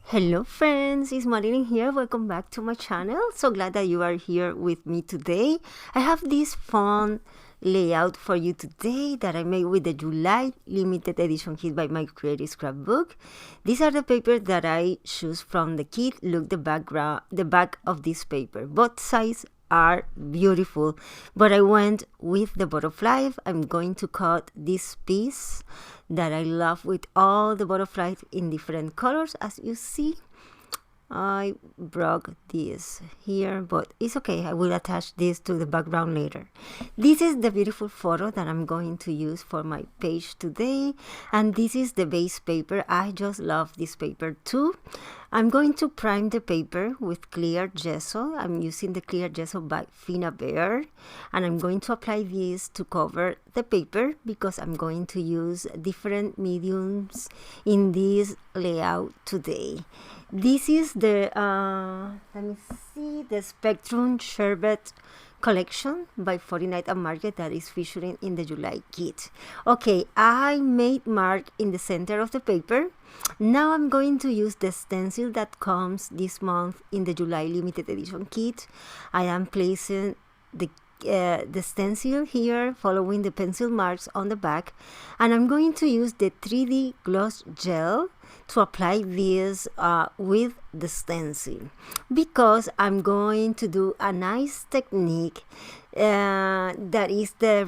Hello friends, it's Marilyn here. Welcome back to my channel. So glad that you are here with me today. I have this fun layout for you today that I made with the July limited edition kit by My Creative Scrapbook. These are the papers that I choose from the kit. Look the back of this paper. Both sides are beautiful, but I went with the butterfly. I'm going to cut this piece that I love with all the butterflies in different colors. As you see, I broke this here, but it's okay. I will attach this to the background later. This is the beautiful photo that I'm going to use for my page today, and this is the base paper. I just love this paper too. I'm going to prime the paper with clear gesso. I'm using the clear gesso by Rivera, and I'm going to apply this to cover the paper because I'm going to use different mediums in this layout today. This is the let me see, the Spectrum Sherbet collection by 49 and Market that is featuring in the July kit. Okay, I made mark in the center of the paper. Now I'm going to use the stencil that comes this month in the July limited edition kit. I am placing the stencil here following the pencil marks on the back, and I'm going to use the 3D gloss gel to apply this with the stencil because I'm going to do a nice technique that is the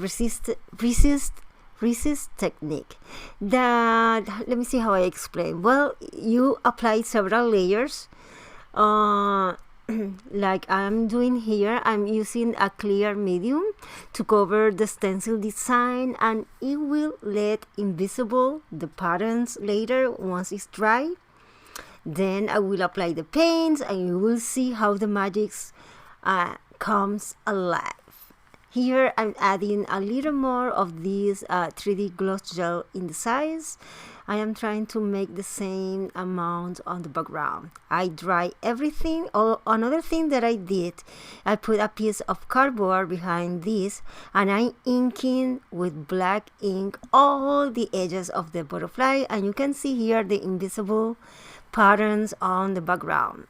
resist technique. That, let me see how I explain. Well, you apply several layers like I'm doing here. I'm using a clear medium to cover the stencil design, and it will let invisible the patterns later once it's dry. Then I will apply the paints and you will see how the magic comes alive. Here I'm adding a little more of this 3D gloss gel in the sides. I am trying to make the same amount on the background. I dry everything. Oh, another thing that I did, I put a piece of cardboard behind this, and I'm inking with black ink all the edges of the butterfly, and you can see here the invisible patterns on the background.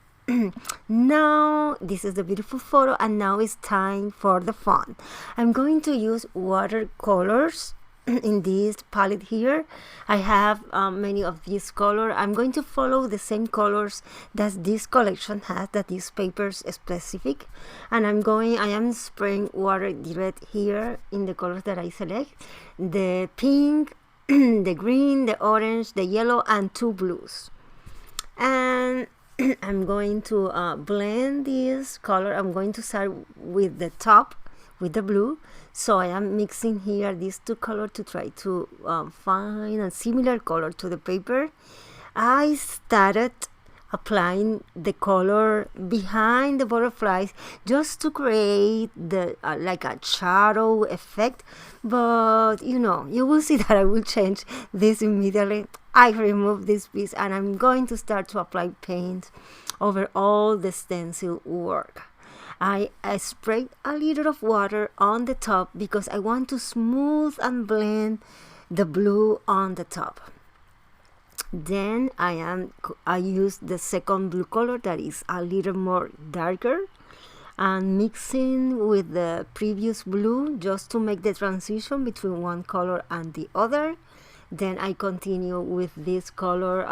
Now this is the beautiful photo, and now it's time for the fun. I'm going to use watercolors in this palette here. I have many of these colors. I'm going to follow the same colors that this collection has, that this paper's specific, and I am spraying water direct here in the colors that I select: the pink, the green, the orange, the yellow, and two blues. And I'm going to blend this color. I'm going to start with the top, with the blue. So I am mixing here these two colors to try to find a similar color to the paper. I started applying the color behind the butterflies just to create the like a shadow effect, but you will see that I will change this immediately. I remove this piece and I'm going to start to apply paint over all the stencil work. I sprayed a little of water on the top because I want to smooth and blend the blue on the top. Then I use the second blue color that is a little more darker, and mixing with the previous blue just to make the transition between one color and the other. Then I continue with this color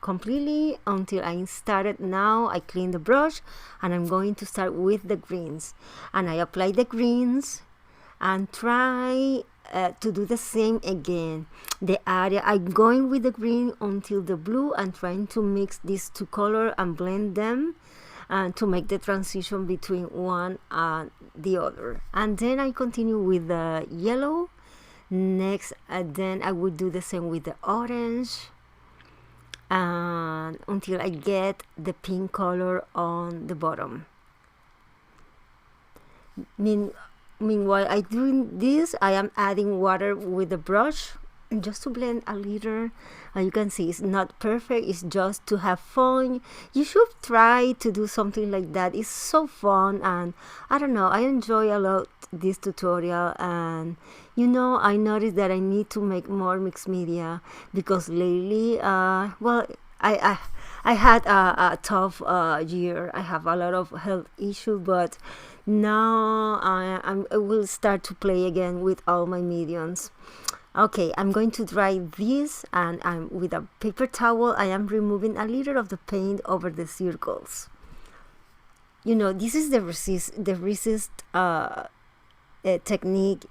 completely until I started. Now I clean the brush and I'm going to start with the greens, and I apply the greens and try to do the same again. The area I'm going with the green until the blue and trying to mix these two colors and blend them to make the transition between one and the other. And then I continue with the yellow next, and then I will do the same with the orange until I get the pink color on the bottom. Meanwhile I doing this, I am adding water with the brush just to blend a little. You can see it's not perfect, it's just to have fun. You should try to do something like that. It's so fun, and I don't know, I enjoy a lot this tutorial. And I noticed that I need to make more mixed media because lately well, I had a tough year. I have a lot of health issues, but now I will start to play again with all my mediums. Okay, I'm going to dry this, and I'm with a paper towel. I am removing a little of the paint over the circles. You know, this is the resist technique.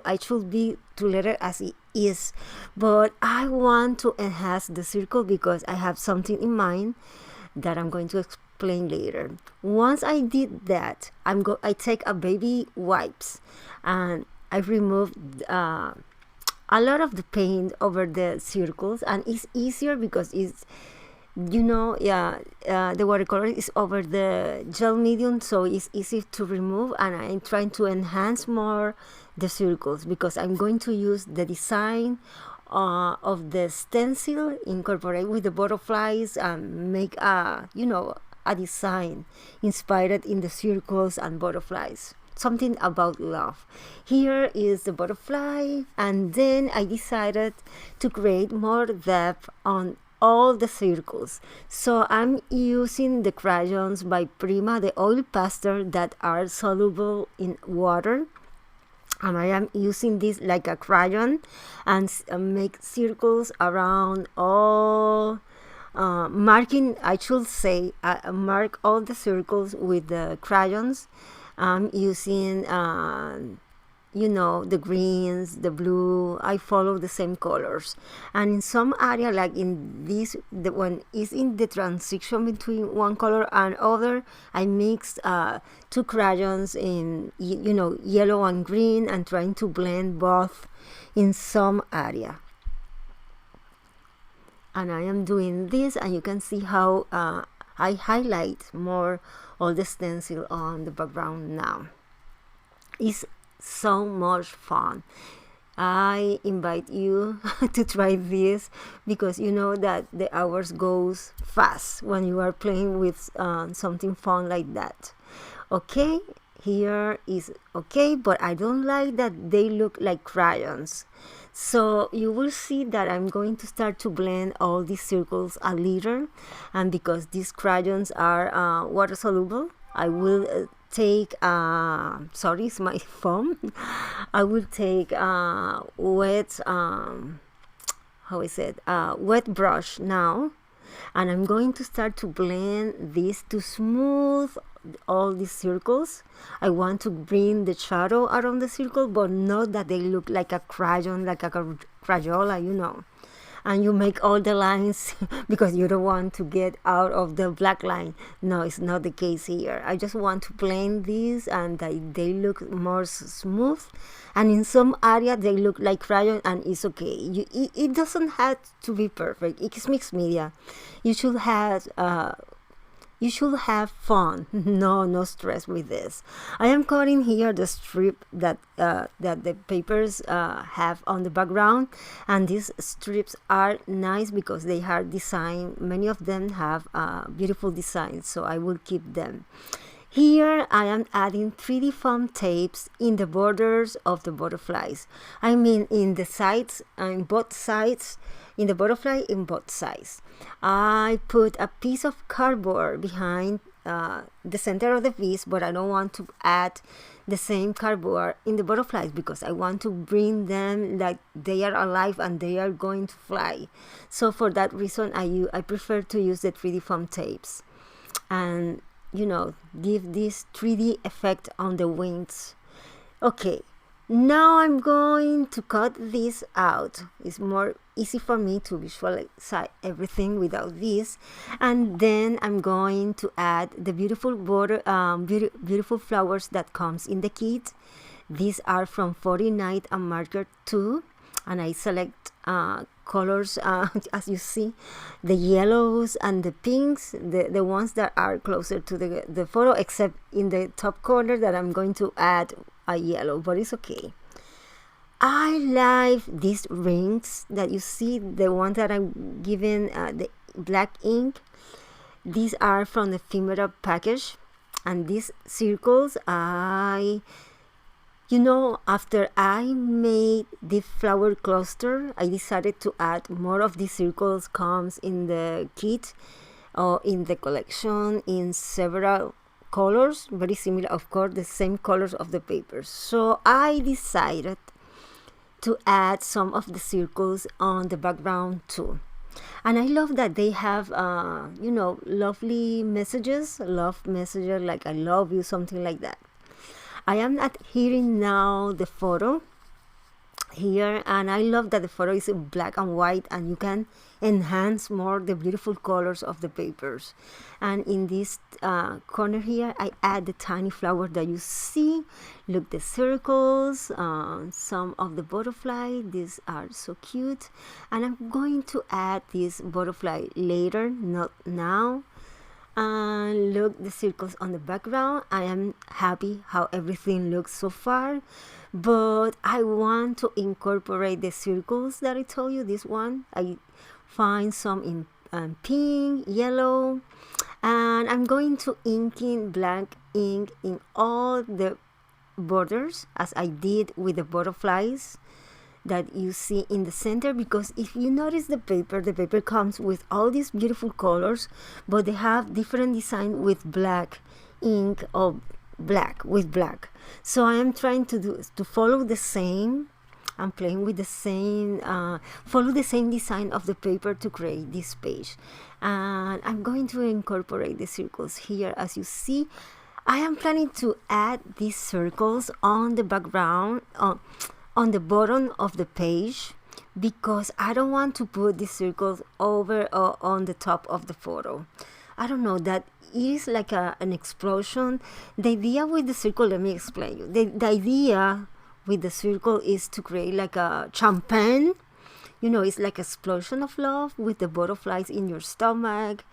I should be to let it as it is, but I want to enhance the circle because I have something in mind that I'm going to explain later. Once I did that, I take a baby wipes and I remove a lot of the paint over the circles, and it's easier because it's, you know, yeah, the watercolor is over the gel medium, so it's easy to remove, and I'm trying to enhance more the circles because I'm going to use the design of the stencil, incorporate with the butterflies, and make a, you know, a design inspired in the circles and butterflies. Something about love. Here is the butterfly, and then I decided to create more depth on all the circles. So I'm using the crayons by Prima, the oil pastel that are soluble in water. And I am using this like a crayon and make circles around all, marking, I should say, mark all the circles with the crayons. I'm using, you know, the greens, the blue. I follow the same colors. And in some area, like in this, the one is in the transition between one color and other, I mix two crayons in, you know, yellow and green, and trying to blend both in some area. And I am doing this, and you can see how I highlight more all the stencil on the background now. It's so much fun. I invite you to try this because you know that the hours goes fast when you are playing with something fun like that. Okay, here is okay, but I don't like that they look like crayons. So you will see that I'm going to start to blend all these circles a little, and because these crayons are water soluble, I will take sorry, it's my phone. I will take wet how is it wet brush now, and I'm going to start to blend this to smooth all these circles. I want to bring the shadow around the circle, but not that they look like a crayon, like a Crayola, you know. And you make all the lines because you don't want to get out of the black line. No, it's not the case here. I just want to blend these, and they look more smooth, and in some area they look like crayon, and it's okay. It doesn't have to be perfect. It's mixed media. You should have fun. No stress with this. I am cutting here the strip that the papers have on the background, and these strips are nice because they are designed. Many of them have beautiful designs, so I will keep them. Here I am adding 3D foam tapes in the borders of the butterflies. I mean in the sides, in both sides, in the butterfly in both sides. I put a piece of cardboard behind the center of the piece, but I don't want to add the same cardboard in the butterflies because I want to bring them like they are alive and they are going to fly. So for that reason, I prefer to use the 3D foam tapes, and you know, give this 3D effect on the wings. Okay, now I'm going to cut this out. It's more easy for me to visualize everything without this, and then I'm going to add the beautiful border, beautiful flowers that comes in the kit. These are from 49 and marker 2, and I select colors as you see, the yellows and the pinks, the ones that are closer to the photo, except in the top corner that I'm going to add a yellow, but it's okay. I like these rings that you see, the ones that I'm given the black ink. These are from the Ephemera package, and these circles I You know, after I made the flower cluster, I decided to add more of these circles comes in the kit or in the collection in several colors, very similar, of course, the same colors of the papers. So I decided to add some of the circles on the background too. And I love that they have, lovely messages, love messages like I love you, something like that. I am adhering now the photo here, and I love that the photo is in black and white, and you can enhance more the beautiful colors of the papers. And in this corner here, I add the tiny flower that you see. Look, the circles, some of the butterfly. These are so cute, and I'm going to add this butterfly later, not now. And look, the circles on the background. I am happy how everything looks so far, but I want to incorporate the circles that I told you. This one, I find some in pink, yellow, and I'm going to ink in black ink in all the borders as I did with the butterflies that you see in the center, because if you notice the paper comes with all these beautiful colors, but they have different design with black ink or black with black. So I am trying to follow the same. I'm playing with the same, follow the same design of the paper to create this page. And I'm going to incorporate the circles here. As you see, I am planning to add these circles on the background, on the bottom of the page, because I don't want to put the circles over or on the top of the photo. I don't know, that it is like an explosion. The idea with the circle, let me explain you. The idea with the circle is to create like a champagne. You know, it's like an explosion of love with the butterflies in your stomach,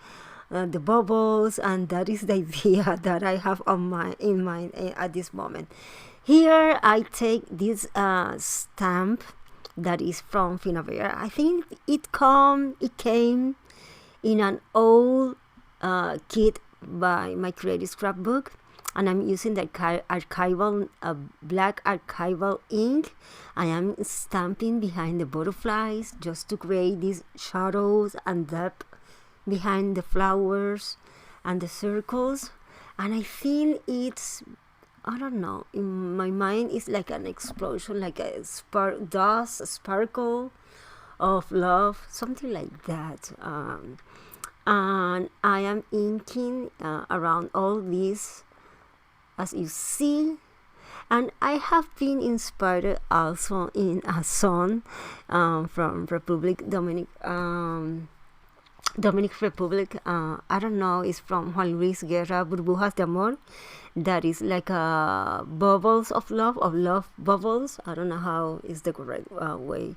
the bubbles, and that is the idea that I have in mind at this moment. Here I take this stamp that is from Rivera. I think it came in an old kit by My Creative Scrapbook, and I'm using the archival black archival ink. I am stamping behind the butterflies just to create these shadows and depth behind the flowers and the circles. And I think it's, I don't know, in my mind it's like an explosion, like a sparkle of love, something like that. And I am inking around all this, as you see. And I have been inspired also in a song from Dominic Republic. I don't know, it's from Juan Luis Guerra, Burbujas de Amor. That is like bubbles of love bubbles. I don't know how is the correct way.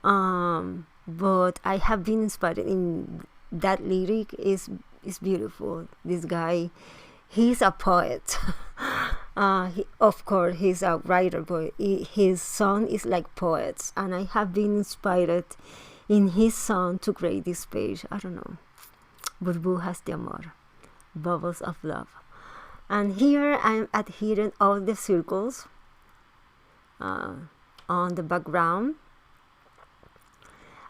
But I have been inspired in that lyric. Is beautiful. This guy, he's a poet. Of course, he's a writer, but his song is like poets. And I have been inspired in his song to create this page. I don't know. Burbujas de Amor, bubbles of love. And here I'm adhering all the circles on the background.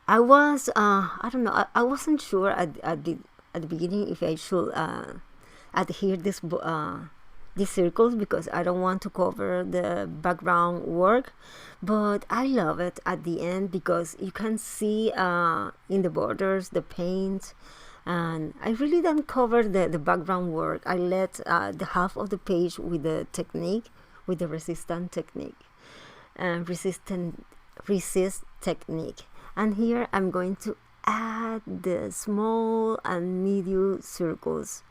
I was, I don't know, I wasn't sure at the beginning if I should adhere these circles, because I don't want to cover the background work, but I love it at the end because you can see in the borders the paint, and I really don't cover the background work. I let the half of the page with the technique, with the resist technique. And here I'm going to add the small and medium circles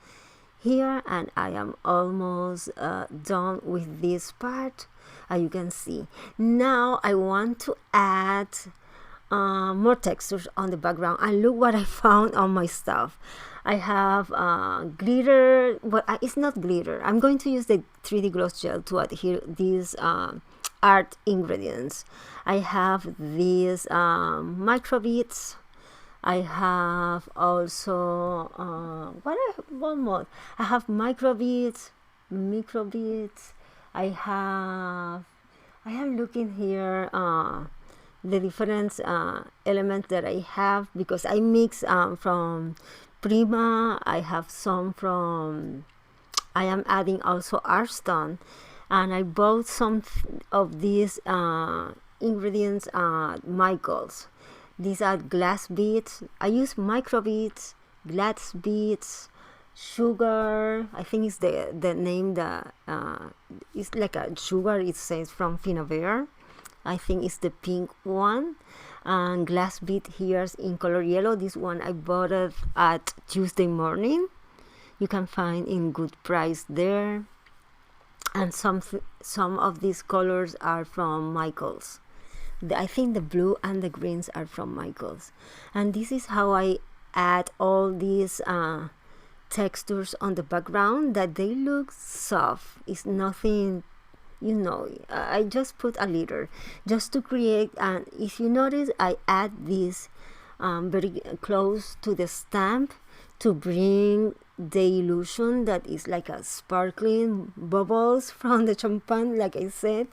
here, and I am almost done with this part, as you can see. Now I want to add more textures on the background, and look what I found on my stuff. I have glitter, but it's not glitter. I'm going to use the 3D gloss gel to adhere these art ingredients. I have these micro beads. I have also one more. I have micro beads. I have I am looking here the different elements that I have, because I mix from Prima. I have some from, I am adding also Arston, and I bought some of these ingredients at Michael's. These are glass beads. I use micro beads, glass beads, sugar. I think it's the name that it's like a sugar. It says from Rivera. I think it's the pink one. And glass bead here in color yellow. This one I bought it at Tuesday morning. You can find in good price there. And some of these colors are from Michael's. I think the blue and the greens are from Michael's. And this is how I add all these textures on the background, that they look soft. It's nothing, you know, I just put a little just to create. And if you notice, I add this very close to the stamp to bring the illusion that is like a sparkling bubbles from the champagne, like I said.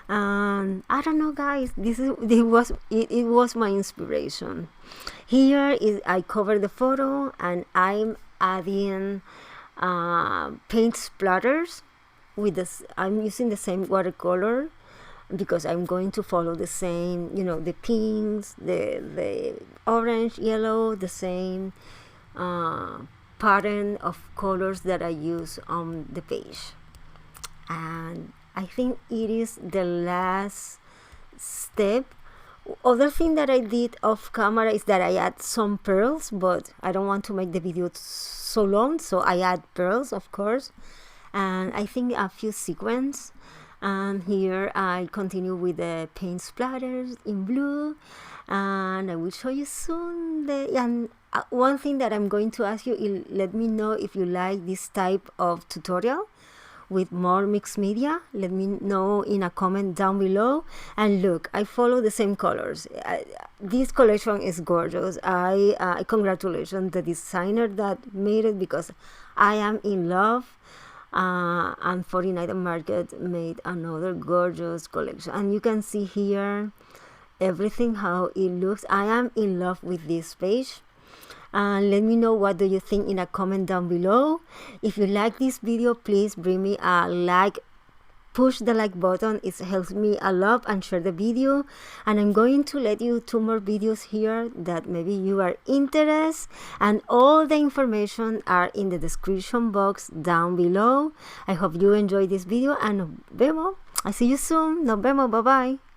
I don't know, guys, it was my inspiration. Here is, I cover the photo and I'm adding paint splatters with this. I'm using the same watercolor because I'm going to follow the same, you know, the pinks, the orange, yellow, the same pattern of colors that I use on the page. And I think it is the last step. Other thing that I did off camera is that I add some pearls, but I don't want to make the video so long, so I add pearls, of course, and I think a few sequins. And here I continue with the paint splatters in blue, and I will show you soon. And one thing that I'm going to ask you is, let me know if you like this type of tutorial with more mixed media. Let me know in a comment down below. And look, I follow the same colors. This collection is gorgeous. I congratulations the designer that made it, because I am in love. And 49 Market made another gorgeous collection, and you can see here everything how it looks. I am in love with this page. And let me know what do you think in a comment down below. If you like this video, please bring me a like. Push the like button, it helps me a lot, and share the video. And I'm going to let you 2 more videos here that maybe you are interested, and all the information are in the description box down below. I hope you enjoyed this video, and nos vemos. I see you soon. Nos vemos. Bye bye.